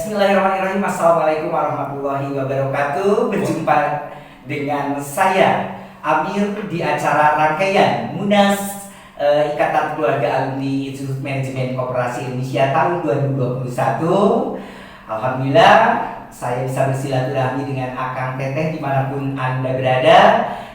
Bismillahirrahmanirrahim. Assalamualaikum warahmatullahi wabarakatuh. Berjumpa dengan saya Amir di acara rangkaian Munas Ikatan Keluarga Alumni Institut Manajemen Koperasi Indonesia tahun 2021. Alhamdulillah saya bisa bersilaturahmi dengan Akang Teteh dimanapun Anda berada.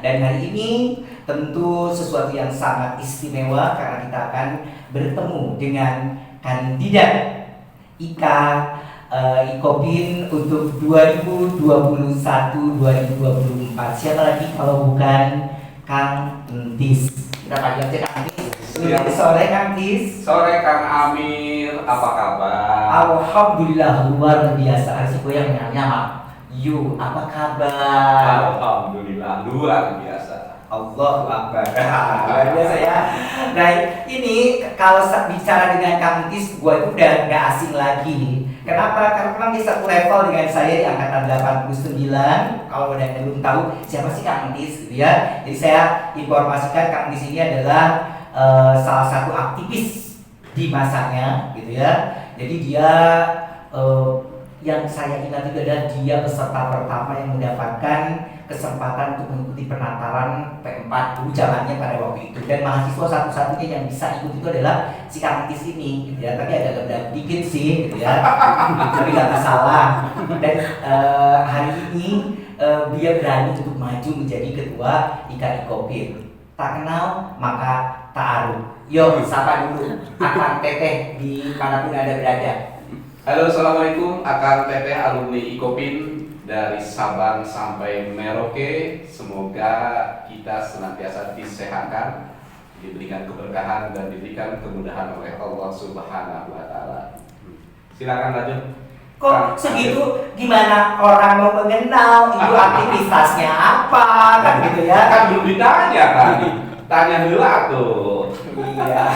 Dan hari ini tentu sesuatu yang sangat istimewa karena kita akan bertemu dengan kandidat IKA IKOPIN untuk 2021-2024. Siapa lagi kalau bukan Kang Entis? Kita panggil aja Kang Entis. Selamat sore Kang Entis. Sore Kang Amir, apa kabar? Alhamdulillah luar biasa. Arsiko yang nyama. You, apa kabar? Alhamdulillah luar biasa. Allahu Akbar. Luar biasa ya. Nah ini kalau bicara dengan Kang Entis, gue itu udah gak asing lagi. Kenapa? Karena memang dia satu level dengan saya di angkatan 89. Kalau ada yang belum tahu siapa sih Kang Entis gitu ya. Jadi saya informasikan Kang Entis ini adalah salah satu aktivis di masanya gitu ya. Jadi dia yang saya ingat itu adalah dia peserta pertama yang mendapatkan kesempatan untuk mengikuti penataran P40 zamannya pada waktu itu, dan mahasiswa satu-satunya yang bisa ikut itu adalah si Kang Entis ini gitu ya. Tapi agak gebrak dikit sih gitu ya. Tapi gak masalah. Dan hari ini dia berani untuk maju menjadi ketua IKA IKOPIN. Tak kenal maka tak aruh. Yuk sapa dulu Akang Teteh di manapun Anda berada. Halo, assalamualaikum. Akang Teteh alumni IKOPIN dari Sabang sampai Merauke. Semoga kita senantiasa disehatkan, diberikan keberkahan dan diberikan kemudahan oleh Allah Subhanahu wa Ta'ala. Silakan lanjut. Kok segitu, gimana orang mau mengenal itu aktivitasnya apa kan gitu ya? Kan belum ditanya tadi. Tanya dulu tuh. Iya.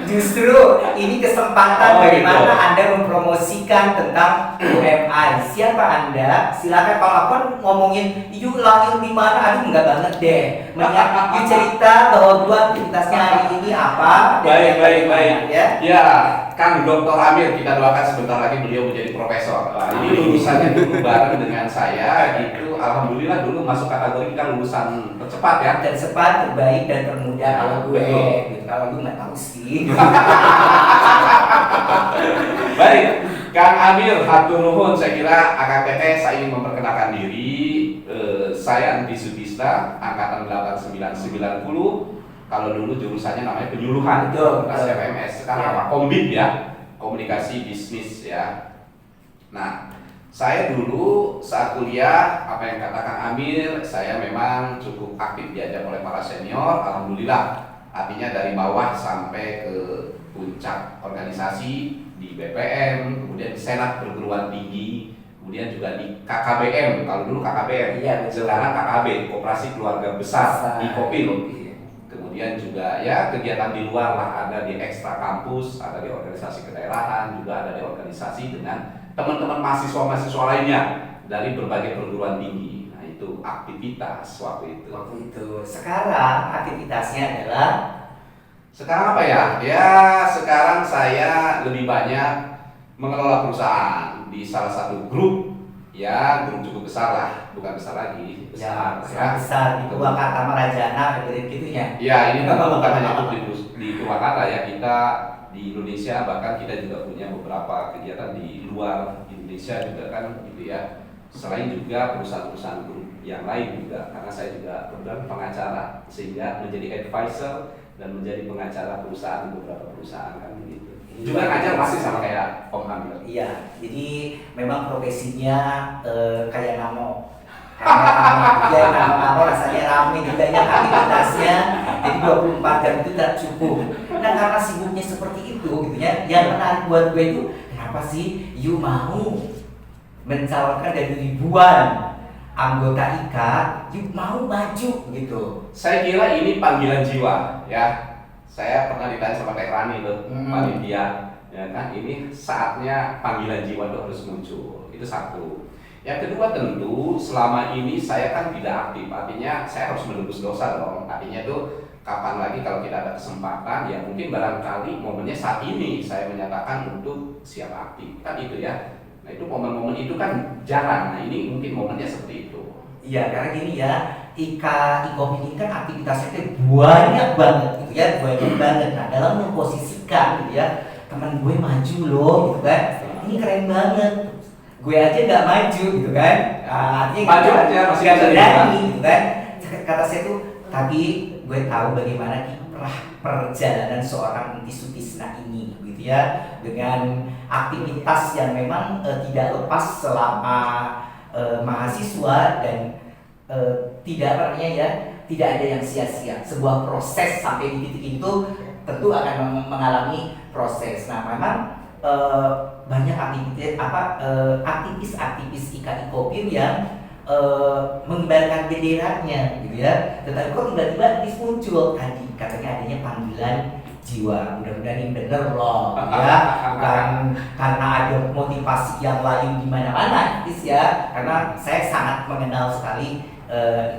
Justru ini kesempatan bagaimana Anda mempromosikan tentang UMI. Siapa Anda? Silakan. Kalau aku kan ngomongin yuk lahir di mana, aduh enggak banget deh. Mendingan yuk cerita bahwa gua aktivitasnya hari ini apa. Baik. Ya. Ya, Kang Dr. Amir, kita doakan sebentar lagi beliau menjadi profesor. Jadi lulusannya dulu bareng dengan saya itu, alhamdulillah dulu masuk kategori kita lulusan tercepat ya. Tercepat, terbaik dan termuda kalau gue. Gitu. Kalau gue nggak tahu sih. Baik, Kang Amir, hatur nuhun. Saya kira Akang Teteh saya ingin memperkenalkan diri. Saya Andi Sudista, angkatan 8990. Kalau dulu jurusannya namanya penyuluhan, SFMS. Sekarang apa? Kombit ya, komunikasi bisnis ya. Nah, saya dulu saat kuliah, apa yang kata Kang Amir, saya memang cukup aktif diajak oleh para senior. Alhamdulillah, artinya dari bawah sampai ke puncak organisasi di BPM, kemudian di Senat Perguruan Tinggi, kemudian juga di KKBM. Kalau dulu KKBM, sekarang KKB, Koperasi Keluarga Besar IKOPIN. Kemudian juga ya kegiatan di luar lah, ada di ekstra kampus, ada di organisasi kedaerahan, juga ada di organisasi dengan teman-teman mahasiswa-mahasiswa lainnya dari berbagai perguruan tinggi. Nah itu aktivitas waktu itu. Sekarang aktivitasnya adalah sekarang apa ya? Ya sekarang saya lebih banyak mengelola perusahaan di salah satu grup. Ya, grup cukup besar lah, bukan besar lagi, besar ya. Besar di Purwakarta Marajana gitu ya. Ya, ini kan bukan hanya di Purwakarta ya, kita di Indonesia, bahkan kita juga punya beberapa kegiatan di luar Indonesia juga kan gitu ya. Selain juga perusahaan-perusahaan grup yang lain juga, karena saya juga kebetulan pengacara, sehingga menjadi advisor dan menjadi pengacara perusahaan beberapa perusahaan kan begitu. Juga ngajar masih sama kayak Om Amir. Iya, jadi memang profesinya kayak namo. Kayak namo rasanya rame, banyak aktivitasnya. Jadi 24 jam itu tidak cukup. Nah karena sibuknya seperti itu gitu ya. Yang menarik buat gue itu, kenapa sih you mau mencalonkan dari ribuan anggota IKA, you mau maju gitu? Saya kira ini panggilan jiwa ya. Saya pernah ditanya sama Teh Rani tuh, panitia, ya kan, ini saatnya panggilan jiwa itu harus muncul. Itu satu. Yang kedua tentu selama ini saya kan tidak aktif, artinya saya harus menebus dosa dong. Artinya tuh kapan lagi kalau kita ada kesempatan, ya mungkin barangkali momennya saat ini saya menyatakan untuk siap aktif, kan itu ya. Nah itu momen-momen itu kan jarang, nah ini mungkin momennya seperti itu. Iya, karena gini ya, Ikopi ini kan aktivitasnya itu banyak banget gitu ya, banyak banget. Nah dalam memposisikan gitu ya, teman gue maju loh gitu kan, ini keren banget. Gue aja nggak maju gitu kan, artinya Maju aja, masih nggak bisa berani gitu kan. Kata saya tuh, tapi gue tahu bagaimana kiprah perjalanan seorang Inti Sutisna ini gitu ya, dengan aktivitas yang memang tidak lepas selama mahasiswa dan tidak apa namanya ya, tidak ada yang sia-sia. Sebuah proses sampai di titik itu tentu akan mengalami proses. Nah memang banyak aktivis-aktivis IKI Kopim yang mengibarkan benderanya gitu ya. Tetapi kok tiba-tiba muncul tadi katanya adanya panggilan jiwa. Mudah-mudahan ini bener loh ya. Bukan karena ada motivasi yang lain di mana-mana ya. Karena saya sangat mengenal sekali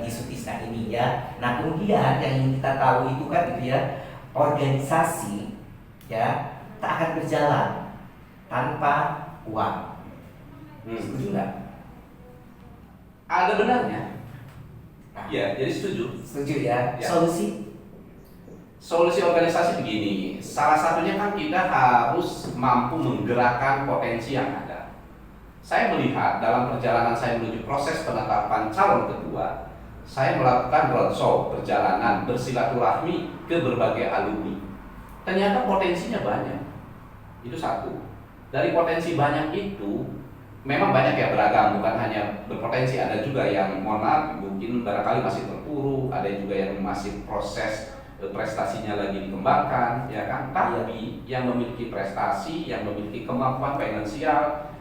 Inti Sutisna ini ya. Nah kemudian yang ingin kita tahu itu kan gitu ya, organisasi ya tak akan berjalan tanpa uang. Setuju nggak? Ada benarnya. Nah, Ya, jadi setuju. setuju ya. Ya. Solusi Organisasi begini, salah satunya kan kita harus mampu menggerakkan potensi yang ada. Saya melihat dalam perjalanan saya menuju proses penetapan calon ketua, saya melakukan roadshow, perjalanan, bersilaturahmi ke berbagai alumni. Ternyata potensinya banyak. Itu satu. Dari potensi banyak itu, memang banyak ya beragam, bukan hanya berpotensi, ada juga yang mohon maaf mungkin barangkali masih terpuruk, ada juga yang masih proses prestasinya lagi dikembangkan, ya kan? Tapi yang memiliki prestasi, yang memiliki kemampuan finansial,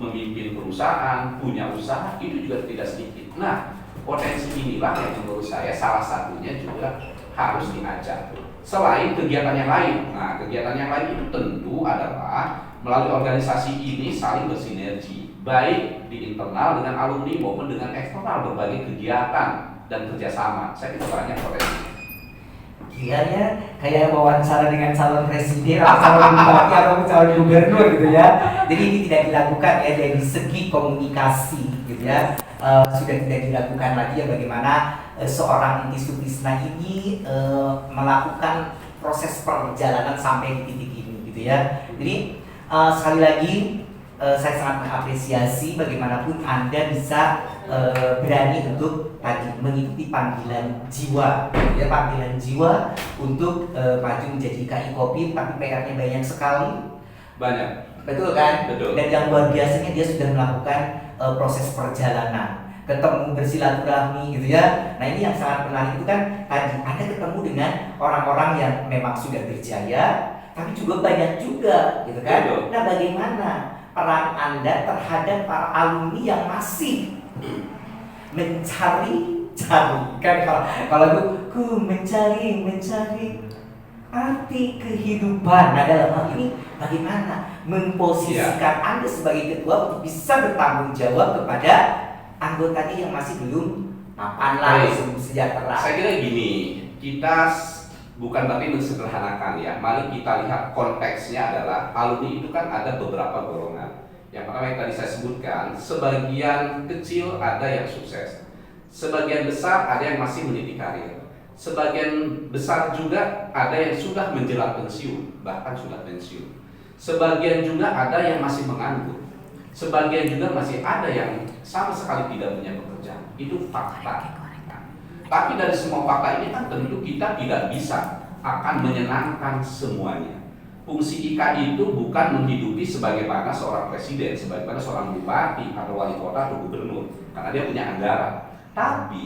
memimpin perusahaan, punya usaha, itu juga tidak sedikit. Nah, potensi inilah yang menurut saya salah satunya juga harus diajak. Selain kegiatan yang lain, nah kegiatan yang lain itu tentu adalah melalui organisasi ini saling bersinergi, baik di internal dengan alumni maupun dengan eksternal, berbagai kegiatan dan kerjasama. Saya kira banyak potensi. Gila ya, kayak wawancara dengan calon presiden atau calon bupati atau calon gubernur gitu ya. Jadi ini tidak dilakukan ya dari segi komunikasi gitu ya. Sudah tidak dilakukan lagi ya bagaimana seorang Inti Sutisna ini melakukan proses perjalanan sampai di titik ini gitu ya. Jadi sekali lagi saya sangat mengapresiasi bagaimanapun Anda bisa berani untuk tadi mengikuti panggilan jiwa, ya panggilan jiwa untuk maju menjadi KI Kopim, tapi PR-nya banyak sekali. Banyak. Betul kan? Betul. Dan yang luar biasanya dia sudah melakukan proses perjalanan, ketemu bersilaturahmi gitu ya. Nah ini yang sangat menarik itu kan tadi Anda ketemu dengan orang-orang yang memang sudah berjaya, tapi juga banyak juga gitu kan. Betul. Nah bagaimana peran Anda terhadap para alumni yang masih mencari kan kalau itu ku mencari arti kehidupan. Nah dalam hal ini bagaimana memposisikan Anda sebagai ketua untuk bisa bertanggung jawab kepada anggotanya yang masih belum mapan lah, belum sejahtera. Saya kira gini, kita bukan berarti mensederhanakan ya. Mari kita lihat konteksnya adalah alumni itu kan ada beberapa golongan. Yang pertama yang tadi saya sebutkan, sebagian kecil ada yang sukses, sebagian besar ada yang masih meniti karir, sebagian besar juga ada yang sudah menjelang pensiun, bahkan sudah pensiun, sebagian juga ada yang masih menganggur, sebagian juga masih ada yang sama sekali tidak punya pekerjaan. Itu fakta. Tapi dari semua fakta ini kan tentu kita tidak bisa akan menyenangkan semuanya. Fungsi IKI itu bukan menghidupi sebagaimana seorang presiden, sebagaimana seorang bupati atau wali kota atau gubernur, karena dia punya anggaran. Tapi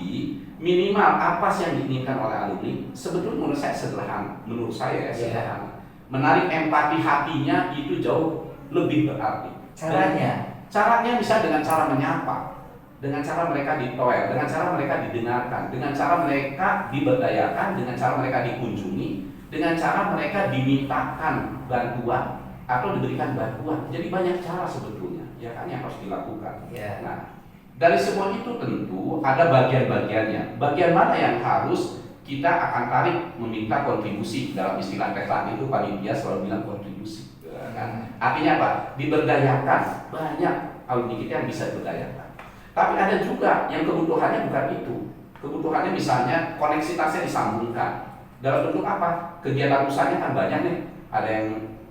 minimal apa sih yang diinginkan oleh alumni? Sebetulnya menurut saya sederhana. Menurut saya sederhana. Menarik empati hatinya itu jauh lebih berarti. Caranya bisa dengan cara menyapa, dengan cara mereka ditoel, dengan cara mereka didengarkan, dengan cara mereka diberdayakan, dengan cara mereka dikunjungi, dengan cara mereka dimintakan bantuan atau diberikan bantuan. Jadi banyak cara sebetulnya, ya kan, yang harus dilakukan. Yeah. Nah, dari semua itu tentu ada bagian-bagiannya. Bagian mana yang harus kita akan tarik meminta kontribusi. Dalam istilah Tehran itu panitia selalu bilang kontribusi. Kan? Artinya apa? Diberdayakan. Banyak alumni kita yang bisa diberdayakan. Tapi ada juga yang kebutuhannya bukan itu. Kebutuhannya misalnya koneksitasnya disambungkan. Dalam bentuk apa? Kegiatan usahanya kan banyak nih. Ada yang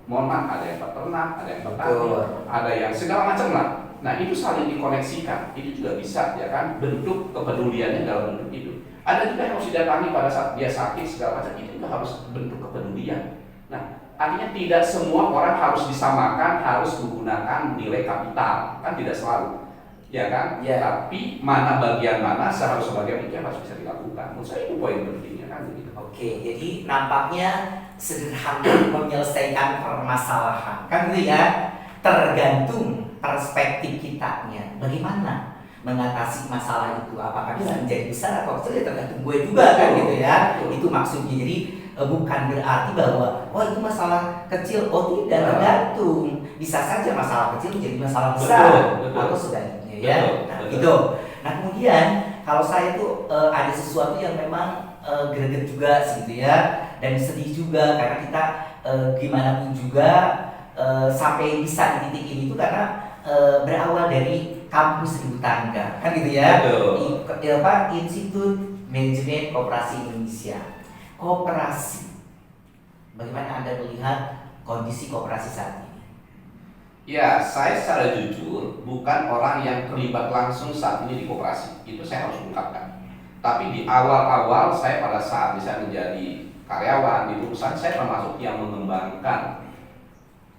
ada yang peternak, ada yang petani, ada yang segala macam lah. Nah itu saling dikoneksikan. Itu juga bisa ya kan bentuk kepeduliannya dalam bentuk itu. Ada juga yang harus didatangi pada saat dia sakit segala macam. Itu juga harus bentuk kepedulian. Nah artinya tidak semua orang harus disamakan, harus menggunakan nilai kapital, kan tidak selalu. Ya kan? Ya. Tapi mana bagian mana seharusnya bagian itu yang harus bisa dilakukan. Menurut saya itu poin pentingnya kan begitu. Oke, jadi nampaknya sederhana menyelesaikan permasalahan, kan gitu ya. Tergantung perspektif kitanya. Bagaimana mengatasi masalah itu? Apakah bisa menjadi besar atau kecil? Ya tergantung gue juga kan gitu ya. Itu maksudnya. Jadi bukan berarti bahwa itu masalah kecil. Oh tidak, tergantung. Bisa saja masalah kecil menjadi masalah besar atau sebaliknya ya. Nah gitu. Nah kemudian kalau saya tuh ada sesuatu yang memang greget juga gitu ya, dan sedih juga karena kita gimana pun juga sampai bisa di titik ini tuh karena berawal dari kampus Ibu Tangga kan gitu ya. Institut Manajemen Koperasi Indonesia. Koperasi, bagaimana Anda melihat kondisi koperasi saat ini? Ya, saya secara jujur bukan orang yang terlibat langsung saat ini di koperasi. Itu saya harus ungkapkan. Tapi di awal-awal saya pada saat saya menjadi karyawan di perusahaan, saya termasuk yang mengembangkan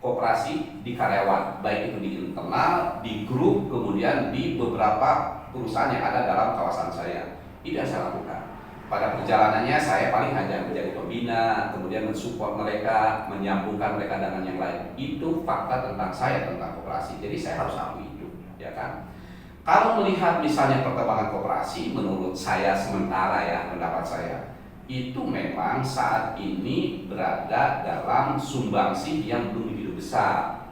koperasi di karyawan, baik itu di internal, di grup, kemudian di beberapa perusahaan yang ada dalam kawasan saya. Itu yang saya lakukan. Pada perjalanannya saya paling hanya menjadi pembina, kemudian mensupport mereka, menyambungkan mereka dengan yang lain. Itu fakta tentang saya tentang koperasi. Jadi saya harus akui itu, ya kan? Kalau melihat misalnya perkembangan koperasi, menurut saya sementara ya pendapat saya, itu memang saat ini berada dalam sumbangsih yang belum begitu besar.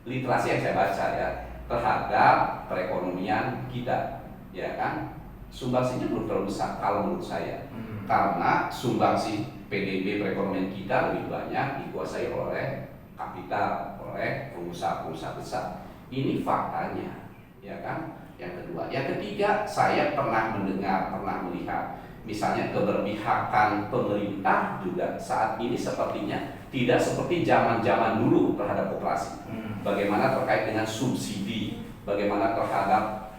Literasi yang saya baca ya terhadap perekonomian kita, ya kan? Sumbangsinya belum terlalu besar kalau menurut saya, karena sumbangsih PDB perekonomian kita lebih banyak dikuasai oleh kapital, oleh pengusaha-pengusaha besar. Ini faktanya, ya kan? Yang kedua, yang ketiga, saya pernah mendengar, pernah melihat, misalnya keberpihakan pemerintah juga saat ini sepertinya tidak seperti zaman-zaman dulu terhadap koperasi. Bagaimana terkait dengan subsidi, bagaimana terhadap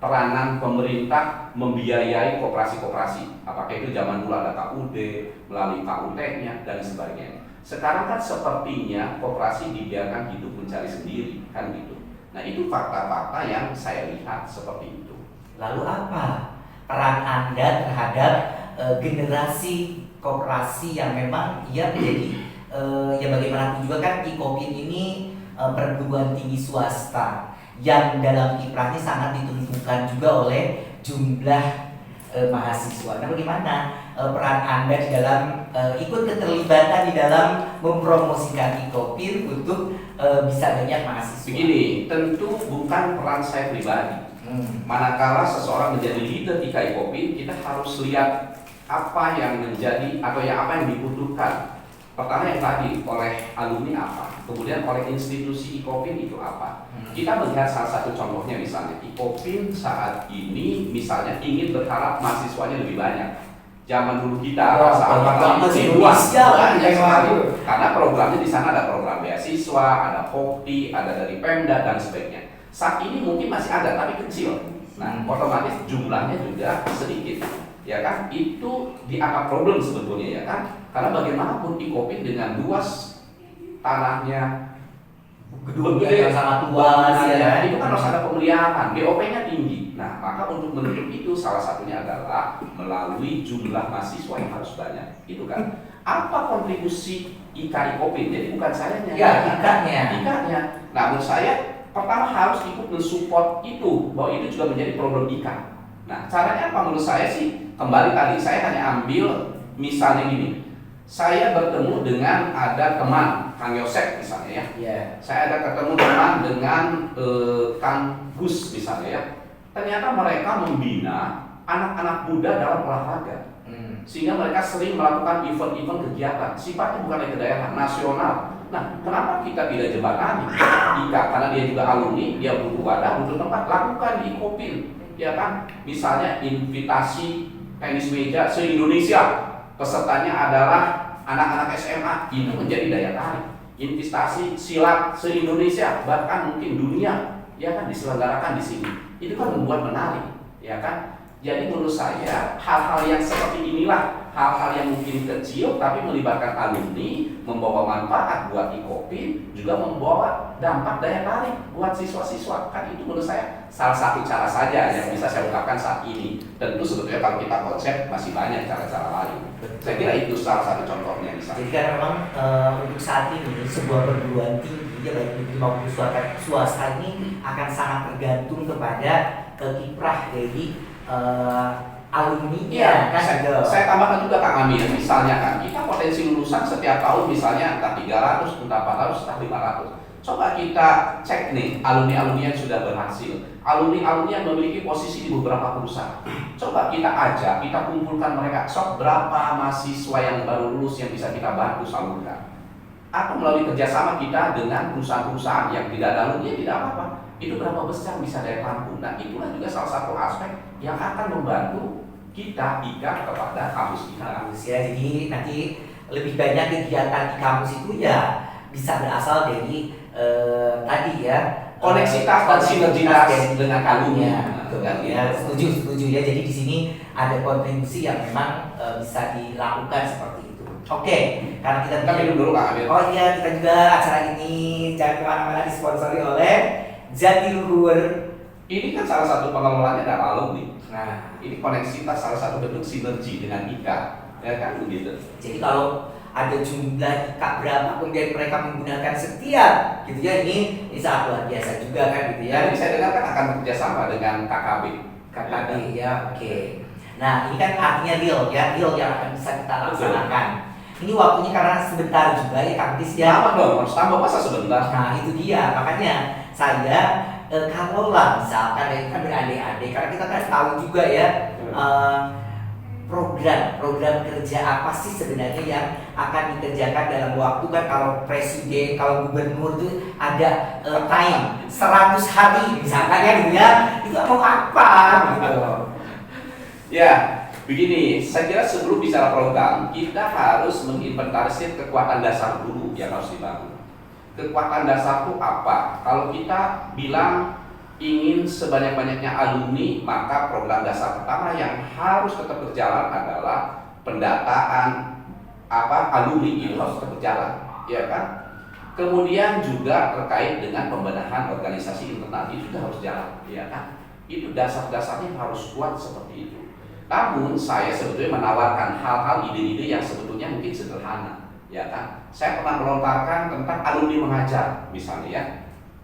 peranan pemerintah membiayai koperasi-koperasi. Apakah itu zaman dulu ada KUD, melalui KUT-nya, dan sebagainya. Sekarang kan sepertinya koperasi dibiarkan hidup mencari sendiri, kan gitu. Nah itu fakta-fakta yang saya lihat seperti itu. Lalu apa peran Anda terhadap generasi koperasi yang memang menjadi ya bagaimanapun juga kan IKOPIN ini perguruan tinggi swasta yang dalam kiprahnya sangat ditentukan juga oleh jumlah mahasiswa. Nah bagaimana peran Anda di dalam ikut keterlibatan di dalam mempromosikan IKOPIN untuk bisa banyak mahasiswa? Begini, tentu bukan peran saya pribadi. Manakala seseorang menjadi leader di IKOPIN, kita harus lihat apa yang menjadi atau apa yang dibutuhkan. Pertama yang tadi oleh alumni apa, kemudian oleh institusi IKOPIN itu apa. Kita melihat salah satu contohnya misalnya IKOPIN saat ini misalnya ingin berharap mahasiswanya lebih banyak. Zaman dulu kita program masih luas banyak sekali. Karena programnya di sana ada program beasiswa, ada POKTI, ada dari Pemda dan sebagainya. Saat ini mungkin masih ada tapi kecil. Nah, otomatis jumlahnya juga sedikit. Ya kan? Itu dianggap problem sebetulnya ya kan? Karena bagaimanapun IKOPIN dengan luas tanahnya, gedungnya yang sangat luas ya, itu kan harus ada pemeliharaan, BOP-nya tinggi. Nah, maka untuk menutup itu salah satunya adalah melalui jumlah mahasiswa yang harus banyak. Itu kan. Apa kontribusi IKOPIN? Jadi bukan sayanya. Ya, IKA-nya. Nah, menurut saya pertama harus ikut mensupport itu, bahwa itu juga menjadi problem IKA. Nah, caranya apa menurut saya sih? Kembali tadi saya hanya ambil misalnya gini. Saya bertemu dengan ada teman Kang Yosep misalnya ya. Yeah. Saya ada ketemu teman dengan Kang Gus misalnya ya. Ternyata mereka membina anak-anak muda dalam olahraga. Sehingga mereka sering melakukan event-event kegiatan, sifatnya bukan lagi daerah, nasional. Nah, kenapa kita tidak jembatani IKA? Karena dia juga alumni, dia butuh wadah, butuh tempat, lakukan di Ikopin, ya kan? Misalnya invitasi tenis meja se-Indonesia, pesertanya adalah anak-anak SMA, itu menjadi daya tarik. Investasi silat se-Indonesia, bahkan mungkin dunia, ya kan, diselenggarakan di sini. Itu kan membuat menarik, ya kan? Jadi menurut saya hal-hal yang seperti inilah, hal-hal yang mungkin kecil tapi melibatkan alumni, membawa manfaat buat Ikopin, juga membawa dampak daya tarik buat siswa-siswa. Kan itu menurut saya salah satu cara saja yang bisa saya ungkapkan saat ini. Tentu sebetulnya kalau kita konsep masih banyak cara-cara lain. Saya kira itu salah satu contohnya misalnya. Jadi kan memang untuk saat ini sebuah perguruan tinggi ya baik negeri maupun swasta ini akan sangat tergantung kepada kiprah dari alumni Iya, kan saya tambahkan juga Kang Amir, misalnya kan kita potensi lulusan setiap tahun misalnya entah 300, entah 400, entah 500. Coba kita cek nih alumni-alumni yang sudah berhasil, alumni-alumni yang memiliki posisi di beberapa perusahaan. Coba kita ajak, kita kumpulkan mereka, sok berapa mahasiswa yang baru lulus yang bisa kita bantu salurkan. Atau melalui kerjasama kita dengan perusahaan-perusahaan yang tidak ada alumni, tidak apa-apa. Itu berapa besar bisa daya tampung. Nah, itulah juga salah satu aspek yang akan membantu kita IKA kepada kampus kita. Kampus ya, jadi nanti lebih banyak kegiatan di kampus itu ya bisa berasal dari tadi ya koneksitas dan sinergitas dengan alumni. Ya, setuju ya. Jadi di sini ada kontribusi yang memang bisa dilakukan seperti itu. Oke, karena kita minum dulu Kak Amir. Oh iya, kita juga acara ini jangan kemana-mana disponsori oleh Jatiluhur. Ini kan salah satu pengelolanya adalah alumni. Nah, ini koneksitas salah satu bentuk sinergi dengan IKA, ya kan begitu. Jadi kalau ada jumlah IKA berapa kemudian mereka menggunakan setiap gitu ya, ini sangat luar biasa juga kan gitu ya. Jadi saya dengar kan akan bekerjasama dengan KKB. KKB ya, oke. Nah, ini kan artinya real yang akan bisa kita laksanakan. Ini waktunya karena sebentar juga ya Kang Tis ya. Lama dong, harus tambah masa sebentar. Nah itu dia, makanya saya kalaulah misalkan ya kan beradik-adik, karena kita kan tahu juga ya program kerja apa sih sebenarnya yang akan dikerjakan dalam waktu kan. Kalau presiden, kalau gubernur itu ada time 100 hari misalkan ya gitu ya, itu mau apa gitu. Ya, begini, saya kira sebelum bicara program, kita harus menginventarisir kekuatan dasar dulu yang harus dibangun. Kekuatan dasar itu apa? Kalau kita bilang ingin sebanyak-banyaknya alumni, maka program dasar pertama yang harus tetap berjalan adalah pendataan alumni itu harus tetap berjalan, ya kan? Kemudian juga terkait dengan pembenahan organisasi internal itu juga harus jalan, ya kan? Itu dasar-dasarnya harus kuat seperti itu. Namun saya sebetulnya menawarkan hal-hal ide-ide yang sebetulnya mungkin sederhana, ya kan? Saya pernah melontarkan tentang alumni mengajar, misalnya ya.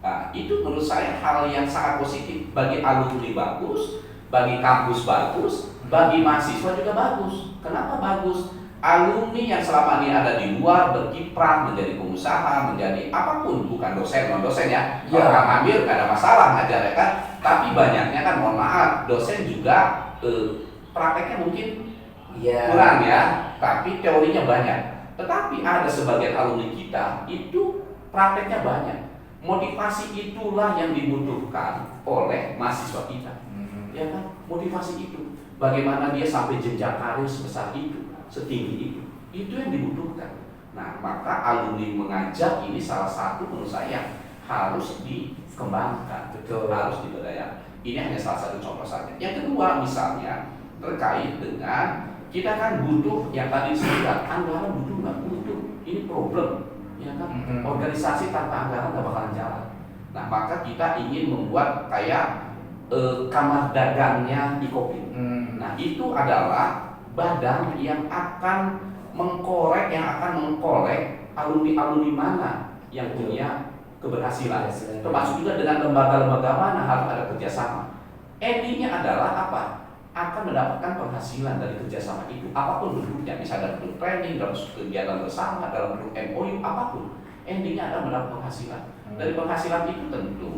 Nah, itu menurut saya hal yang sangat positif bagi alumni bagus, bagi kampus bagus, bagi mahasiswa juga bagus. Kenapa bagus? Alumni yang selama ini ada di luar berkiprah menjadi pengusaha, menjadi apapun, bukan dosen, non dosen ya. Kalau Kang Amir nggak ada masalah ngajar ya kan. Tapi banyaknya kan, mohon maaf, dosen juga prakteknya mungkin kurang ya, tapi teorinya banyak. Tetapi ada sebagian alumni kita itu prakteknya banyak. Motivasi itulah yang dibutuhkan oleh mahasiswa kita, ya kan? Motivasi itu, bagaimana dia sampai jenjang karir sebesar itu, setinggi itu yang dibutuhkan. Nah, maka alumni mengajar ini salah satu menurut saya harus dikembangkan, harus diberdayakan. Ini hanya salah satu contoh saja. Yang kedua misalnya terkait dengan kita kan butuh yang tadi disebutkan, anggaran butuh nggak butuh, ini problem, ya kan? Organisasi tanpa anggaran nggak bakalan jalan. Nah, maka kita ingin membuat kayak kamar dagangnya Ikopin. Nah, itu adalah badan yang akan mengkolek alumni-alumni mana yang punya keberhasilan, termasuk juga dengan lembaga-lembaga mana harus ada kerjasama. Endingnya adalah apa? Akan mendapatkan penghasilan dari kerjasama itu, apapun bentuknya, bisa dalam bentuk training, dalam kegiatan bersama, dalam bentuk MOU, apapun. endingnya adalah mendapat penghasilan. Dari penghasilan itu tentu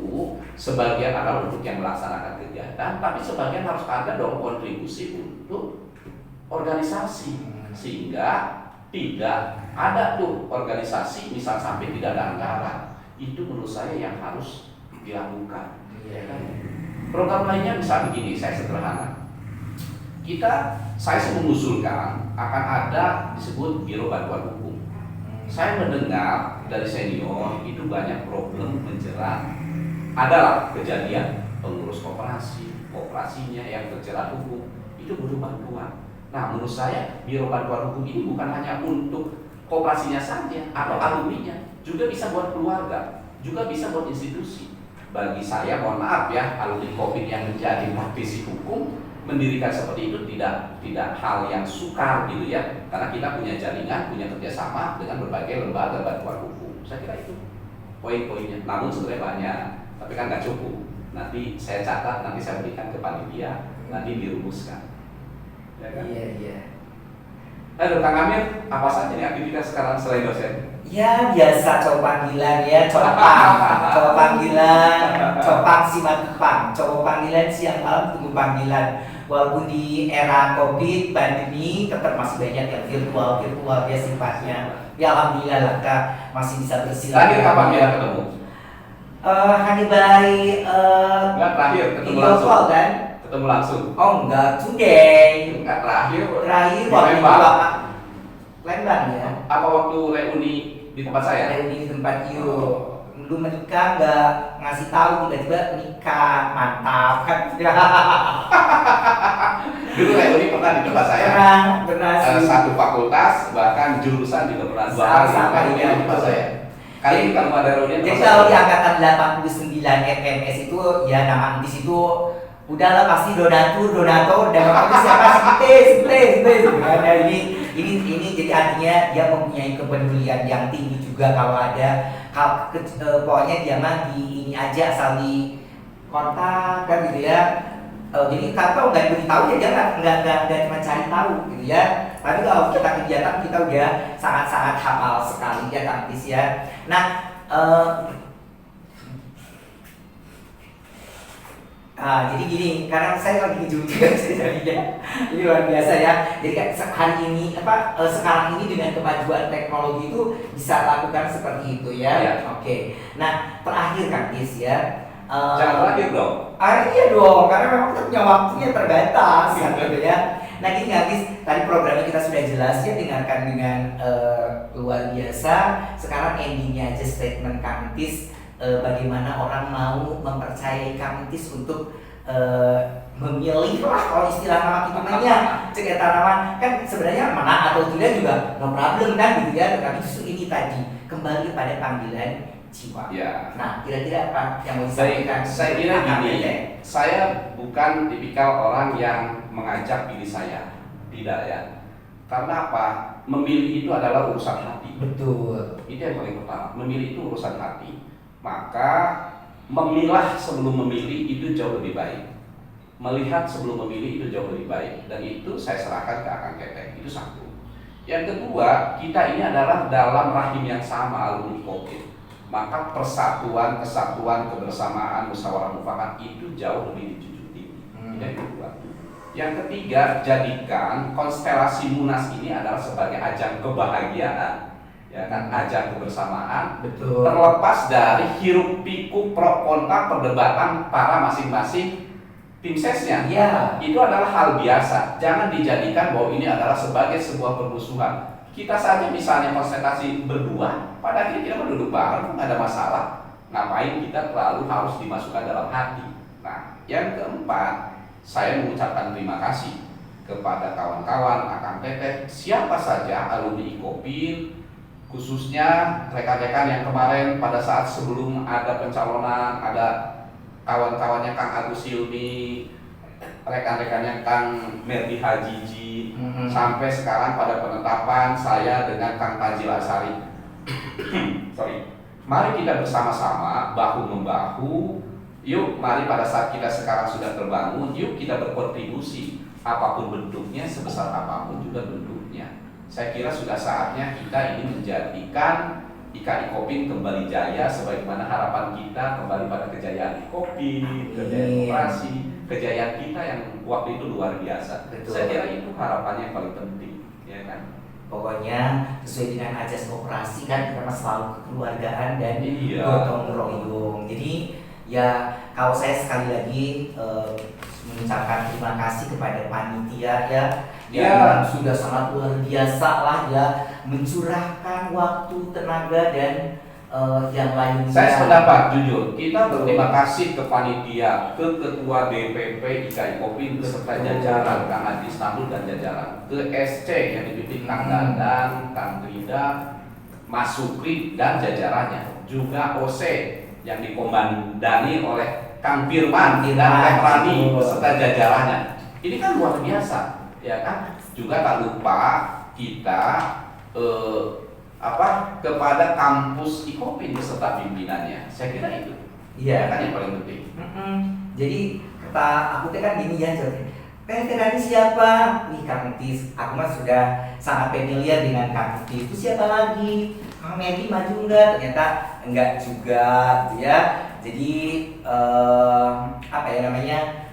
sebagian adalah untuk yang melaksanakan kegiatan, tapi sebagian harus ada dong kontribusi untuk organisasi, sehingga tidak ada tuh organisasi misal sampai tidak ada anggaran. Itu menurut saya yang harus dilakukan. Ya kan? Program lainnya bisa begini, saya sederhana. Saya mengusulkan akan ada disebut Biro Bantuan Hukum. Saya mendengar dari senior itu banyak problem menjerat. Adalah kejadian pengurus kooperasinya yang terjerat hukum itu butuh bantuan. Nah, menurut saya Biro Bantuan Hukum ini bukan hanya untuk kooperasinya saja atau alumninya, juga bisa buat keluarga, juga bisa buat institusi. Bagi saya, mohon maaf ya, alumni COVID yang menjadi praktisi hukum, mendirikan seperti itu tidak hal yang sukar gitu ya, karena kita punya jaringan, punya kerjasama dengan berbagai lembaga bantuan hukum. Saya kira itu poin-poinnya. Namun sebenarnya banyak, tapi kan nggak cukup. Nanti saya catat, nanti saya berikan ke panitia, nanti dirumuskan. Ya kan? Iya. Kang Amir, apa saja nih aktivitas sekarang selain dosen? Ya biasa cowok panggilan ya, cowok panggilan simatupang, cowok panggilan siang malam tunggu panggilan. Walaupun di era COVID pandemi tetap masih banyak yang virtual ya sifatnya. Ya alhamdulillah lah Kak, masih bisa bersilaturahmi. Terakhir kapan ya ketemu? Hanya by Enggak, terakhir ketemu video langsung. call kan? Ketemu langsung. Oh enggak, today. Enggak, terakhir Terakhir di waktu Lembang. Lembang ya. Apa waktu reuni di tempat saya? Reuni di tempat you. Lu menikah nggak ngasih tahu, tiba-tiba nikah, mantap kan? Dulu reuni pernah di tempat saya. Pernah sih. Satu fakultas, bahkan jurusan juga pernah dua kali reuni di tempat saya. Kali ini kamu ada reuni di Jadi tempat kalau di saya. angkatan 89 FMS itu ya nama antis itu udahlah pasti donatur, dan waktu siapa sih Karena ini jadi artinya dia mempunyai kepedulian yang tinggi juga kalau ada pokoknya dia mah di ini aja asal di kontak kan gitu ya. Jadi kalau nggak diberitahu ya dia nggak cuma cari tahu gitu ya. Tapi kalau kita kegiatan kita udah sangat hafal sekali ya Kang Tis ya. Nah jadi gini, karena saya lagi juga jadinya ini luar biasa ya. Jadi kan hari ini sekarang ini dengan kemajuan teknologi itu bisa lakukan seperti itu ya. Ya. Oke. Nah terakhir Kang Tis ya. Jangan terakhir dong. Iya dong, karena memang kita punya waktunya terbatas kan gitu ya. Nah gini Kang Tis, tadi programnya kita sudah jelas ya, dengarkan dengan luar biasa. Sekarang endingnya aja statement Kang Tis. Bagaimana orang mau mempercayai Kang Tis untuk memilih lah kalau istilah nama kita namanya cek tanaman kan sebenarnya mana atau tidak juga no problem kan gitu ya, tetapi justru ini tadi kembali pada panggilan jiwa. Ya. Nah kira-kira apa yang mau disampaikan? Saya kira gini, saya bukan tipikal orang yang mengajak pilih saya, tidak ya. Karena apa? Memilih itu adalah urusan hati. Betul. Itu yang paling pertama. Memilih itu urusan hati. Maka memilah sebelum memilih itu jauh lebih baik. Melihat sebelum memilih itu jauh lebih baik. Dan itu saya serahkan ke Akang Ketek. Itu satu. Yang kedua, kita ini adalah dalam rahim yang sama, alumni COVID. Maka persatuan, kesatuan, kebersamaan, musyawarah mufakat itu jauh lebih dijunjung tinggi. Itu yang kedua. Yang ketiga, jadikan konstelasi Munas ini adalah sebagai ajang kebahagiaan, ya kan, ajang kebersamaan. Betul. Terlepas dari hiruk pikuk pro kontra perdebatan para masing-masing tim sesnya. Iya. Itu adalah hal biasa. Jangan dijadikan bahwa ini adalah sebagai sebuah permusuhan. Kita saja misalnya konsentrasi berdua, pada akhirnya kita duduk bareng, nggak ada masalah. Ngapain kita terlalu harus dimasukkan dalam hati? Nah, yang keempat, saya mengucapkan terima kasih kepada kawan-kawan Akang Teteh, siapa saja alumni Ikopin, khususnya rekan-rekan yang kemarin pada saat sebelum ada pencalonan, ada kawan-kawannya Kang Agus Silmi, rekan-rekannya Kang Merdi Hajiji, sampai sekarang pada penetapan saya dengan Kang Tajil Asari. Sorry. Mari kita bersama-sama bahu-membahu. Yuk, mari pada saat kita sekarang sudah terbangun, yuk kita berkontribusi apapun bentuknya, sebesar apapun juga bentuknya. Saya kira sudah saatnya kita ini menjadikan IKI Kopin kembali jaya sebagaimana harapan kita kembali pada kejayaan Kopin, kejayaan koperasi, kejayaan kita yang waktu itu luar biasa. Betul. Saya kira itu harapannya yang paling penting, ya kan? Pokoknya sesuai dengan ajas koperasi kan kita selalu kekeluargaan dan Iya. gotong royong. Jadi ya kalau saya sekali lagi mengucapkan terima kasih kepada panitia ya yang sudah sangat luar biasa lah ya mencurahkan waktu, tenaga dan yang lainnya. Saya sependapat jujur, kita berterima kasih ke panitia, ke ketua DPP IKI Kopin beserta jajaran Kang Adi Istanbul dan jajaran, ke SC yang dipimpin Kang Dandan, Kang Rida, Mas Sukri dan jajarannya, juga OC yang dikomandani oleh Kang Firman dan Kang Rani beserta jajarannya. Ini kan luar biasa, ya kan? Juga tak lupa kita kepada kampus IKOPIN beserta pimpinannya. Saya kira itu. Iya. Kan yang paling penting. Jadi kata aku kan gini ya, tadi siapa? Nih Kang Tis, aku mah sudah sangat familiar dengan Kang Tis. Itu siapa lagi? Kang Medi maju enggak? Ternyata enggak juga, gitu ya. Jadi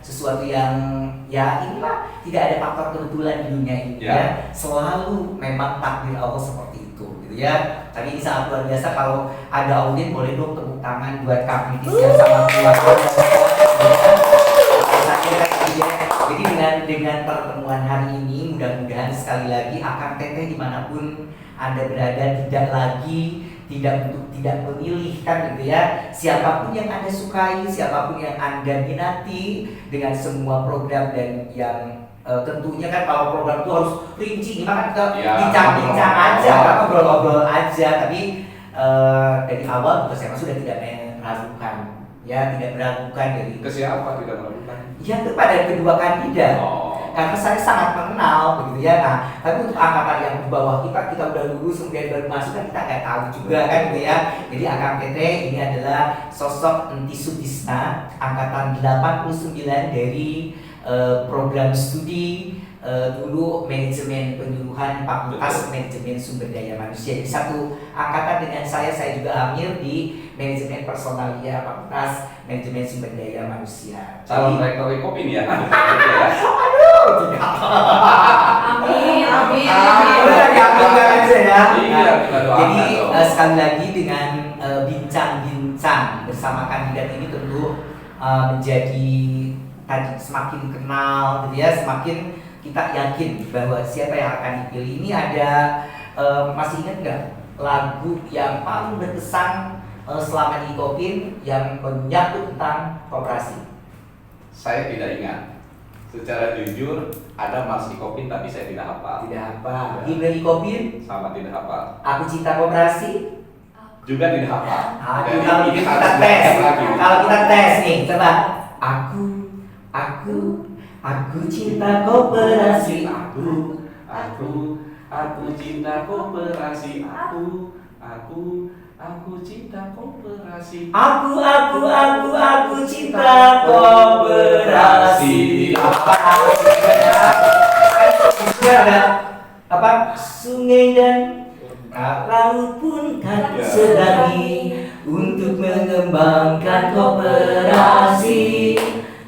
sesuatu yang ya inilah tidak ada faktor kebetulan di dunia ini ya. Selalu memang takdir Allah seperti itu, gitu ya. Tapi ini sangat luar biasa. Kalau ada audit boleh dong tepuk tangan buat Kang Tis yang sama keluarga. Jadi dengan pertemuan hari ini mudah-mudahan sekali lagi Akang Teteh dimanapun Anda berada tidak memilih kan gitu ya, siapapun yang Anda sukai, siapapun yang Anda minati dengan semua program dan yang tentunya kan kalau program itu harus rinci, gimana kita bincang-bincang aja, ngobrol-ngobrol aja, tapi dari awal saya sudah tidak meragukan ya, tidak meragukan dari Ke siapa tidak meragukan? ya kepada kedua kandidat. Karena saya sangat mengenal begitu ya. Nah, tapi untuk angkatan yang di bawah kita udah lulus kemudian baru masuk kan kita nggak tahu juga kan gitu ya. Jadi Akang Teteh ini adalah sosok Enti Sutisna angkatan 89 dari program studi dulu manajemen penyuluhan Fakultas Manajemen Sumber Daya Manusia. Jadi satu angkatan dengan saya juga Amir di manajemen personalia Fakultas Manajemen Sumber Daya Manusia. Calon rektor IKOPIN ya. Aduh, tidak. Amin. Jadi sekali lagi dengan bincang-bincang bersama kandidat ini tentu menjadi tadi semakin kenal, gitu ya, semakin kita yakin bahwa siapa yang akan dipilih. Ini ada masih ingat nggak lagu yang paling berkesan selama di IKOPIN yang menyangkut tentang koperasi? Saya tidak ingat. Secara jujur ada Mas IKOPIN tapi saya tidak hafal. Tidak hafal. Himne IKOPIN? Sama tidak hafal. Aku Cinta Koperasi? Juga tidak hafal. Aduh, kalau kita tes nih, coba. Aku cinta koperasi. Aku cinta koperasi. Aku cinta koperasi. Aku cinta koperasi. Apa? Sungai dan laut pun kan sedahi untuk mengembangkan koperasi.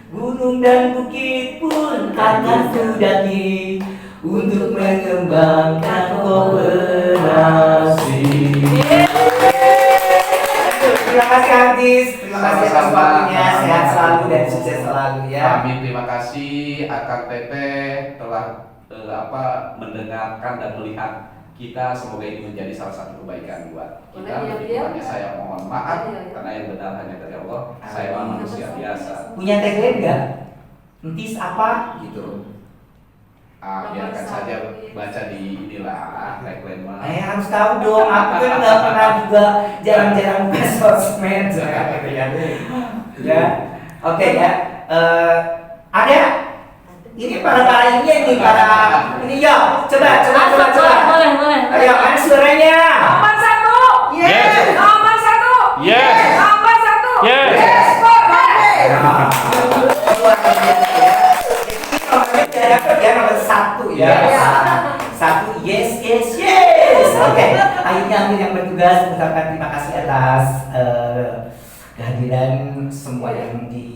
Gunung dan bukit pun akan kudaki untuk mengembangkan koperasi. Terima kasih Antis, terima kasih atas waktunya, sehat selalu dan sukses selalu ya. Amin, terima kasih Akang Teteh telah mendengarkan dan melihat kita. Semoga ini menjadi salah satu kebaikan buat kita. Lebih saya mohon maaf karena yang benar hanya dari Allah. Saya manusia biasa. Punya tagline nggak? Entis apa gitu? Biarkan saja baca di inilah tagline mah. Harus tahu dong. Aku kan nggak pernah juga jarang-jarang buka sosmed gitu ya. Ya, oke ya. Ada. Ini para ini ya. Coba. Boleh. Ayo, ada suaranya. Nomor 1. Yes. Nomor 1. Yes. Nomor 1. Yes. Nomor 1 ya. Yes. 1 yes. Oke. akhirnya Amir yang bertugas mengucapkan terima kasih atas kehadiran semua yang di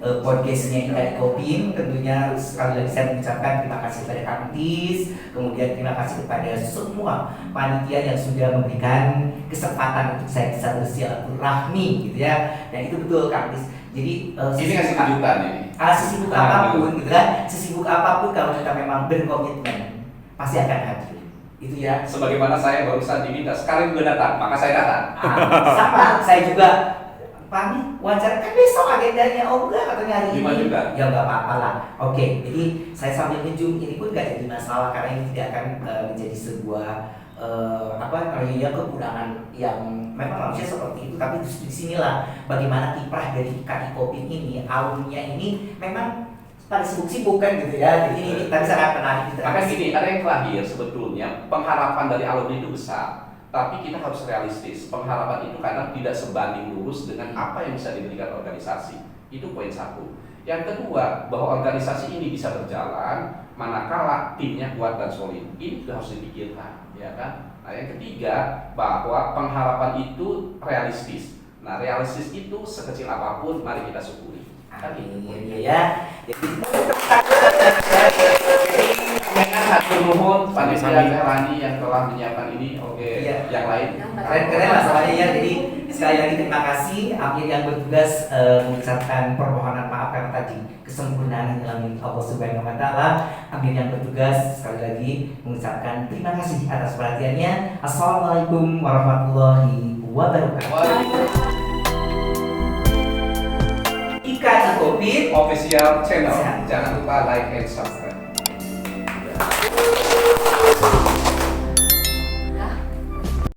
podcastnya Ikan Kopin. Tentunya sekali lagi saya mengucapkan terima kasih kepada Kang Tis, kemudian terima kasih kepada semua panitia yang sudah memberikan kesempatan untuk saya bisa bersilaturahmi gitu ya. Dan itu betul Kang Tis. Jadi Ini ngasih kejutan ini. sesibuk apapun gitu kan, sesibuk apapun kalau kita memang berkomitmen pasti akan hadir. Itu ya. Sebagaimana saya barusan diminta sekali juga datang, maka saya datang. Sama, saya juga Pami wawancara kan besok agendanya, oh enggak katanya hari Jumat ini. juga. Ya enggak apa-apa lah. Oke, jadi saya sambil ngejum ini pun enggak jadi masalah karena ini tidak akan menjadi sebuah ya kekurangan yang memang manusia seperti itu. Tapi justru disinilah bagaimana kiprah dari KI Kopin ini, alumnya ini memang pada sibuk-sibuk kan gitu ya. Jadi ini tadi sangat menarik gitu. Maka gini, ada yang terakhir sebetulnya pengharapan dari alumni itu besar. Tapi kita harus realistis, pengharapan itu kadang tidak sebanding lurus dengan apa yang bisa diberikan organisasi. Itu poin satu. Yang kedua, bahwa organisasi ini bisa berjalan manakala timnya kuat dan solid. Ini juga harus dipikirkan, ya kan? Nah, yang ketiga, bahwa pengharapan itu realistis. Nah, realistis itu sekecil apapun, mari kita syukuri. Kan itu poinnya. Ya. Jadi Hatur nuhun panitia Tehrani yang telah menyiapkan ini. Oke, Iya. yang lain. keren lah soalnya ya. Jadi sekali lagi terima kasih Amir yang bertugas mengucapkan permohonan maaf karena tadi kesempurnaan dalam Allah Subhanahu wa taala. Amir yang bertugas sekali lagi mengucapkan terima kasih atas perhatiannya. Assalamualaikum warahmatullahi wabarakatuh. Ikan Kopin Official channel. Jangan lupa like and subscribe.